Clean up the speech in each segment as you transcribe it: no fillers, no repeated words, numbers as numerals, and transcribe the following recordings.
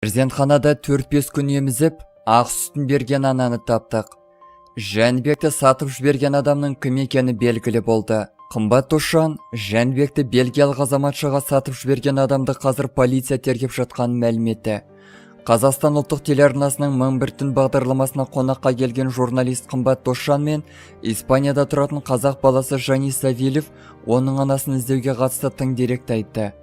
Перзентханада 4-5 күн емізіп, ақ сүтін берген ананы таптық. Жәнібекті сатып жіберген адамның кім екені белгілі болды. Қымбат Досжан, Жәнібекті бельгиялық азаматшаға сатып жіберген адамды қазір полиция тергеп жатқанын мәлім етті. Қазақстан ұлттық телеарнасының 1001 түн бағдарламасына қонаққа келген журналист Қымбат Досжан мен Испанияда тұратын қазақ баласы Жани Савельев оның анасын іздеуге қатысты тың деректі айтты.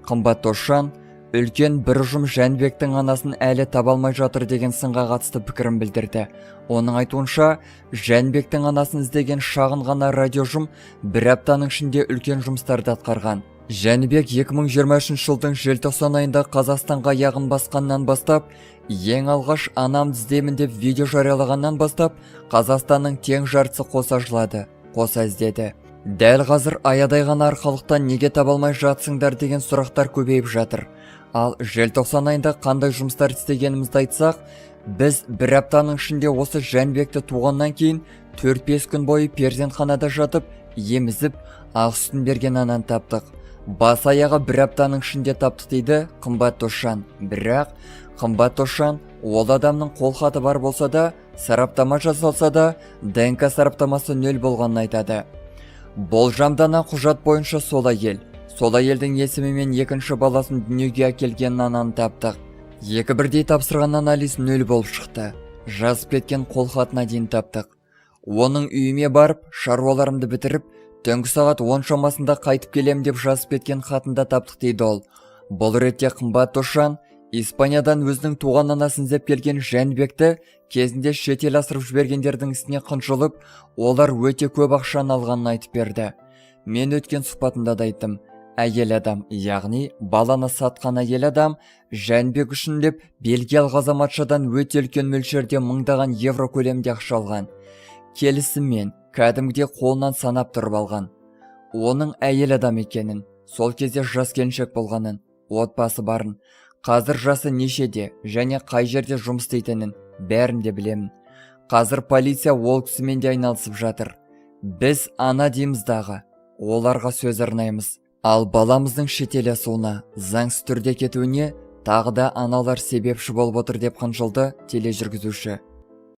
Қымбат Досжан үлкен бір ұжым Жәнібектің анасын әлі таба алмай жатыр деген сынға қатысты пікірін білдірді. Оның айтуынша, Жәнібектің анасын іздеген шағын ғана радиожұм бір аптаның ішінде үлкен жұмыстарды атқарған. Жәнібек 2023 жылдың желтоқсан айында Қазақстанға аяғын басқаннан бастап, ең алғаш анамды іздеймін деп видео жариялағаннан бастап, Қазақстанның тең жартысы қоса жылады, қоса іздеді. Дәл қазір аядай ғана арқалықтан неге таба алмай жатсыңдар деген сұрақтар көбейіп жатыр. Ал желтоқсан айында қандай жұмыстар істегенімізді айтсақ, біз бір аптаның ішінде осы Жәнібекті туғаннан кейін 4-5 күн бойы перзентханада жатып, емізіп, ақ сүтін берген ананы таптық. Бас аяғы бір аптаның ішінде таптық дейді Қымбат Досжан. Бірақ Қымбат Досжан ол адамның қолхаты бар болса да, сараптама жасалса да, ДНК сараптамасы 0 болғанын айтады. Болжамдана құжат бойынша сол әйелдің есімімен екінші баласын дүниеге әкелген ананы таптық. Екі бірдей тапсырған анализ 0 болып шықты. Жазып кеткен қолхатына дейін таптық. Оның үйіме барып, шаруаларымды бітіріп, түнгі сағат 10 шамасында қайтып келем деп жазып кеткен хатында таптық дейді ол. Бұл ретте Қымбат Досжан Испаниядан өзінің туған анасын іздеп келген Жәнібекті кезінде шетел асырып жібергендердің ісіне қынжылып, олар өте көп ақшаны алғанын айтып берді. Мен өткен сұхбатымда да айттым. Әйел адам, яғни баланы сатқан әйел адам Жәнібек үшін деп бельгиялық азаматшадан өте үлкен мөлшерде мыңдаған евро көлемінде ақша алған. Келісіммен кәдімгідей қолынан санап тұрып алған. Оның әйел адам екенін, сол кезде жас келіншек болғанын, отбасы барын, қазір жасы нешеде және қай жерде жұмыс істейтінін бәрін де білемін. Қазір полиция ол кісімен де айналысып жатыр. Біз ана дейміз дағы, оларға сөз арнаймыз. Ал баламыздың шетел асуына, заңсыз түрде кетуіне тағы да аналар себепші болып отыр деп қынжылды тележүргізуші.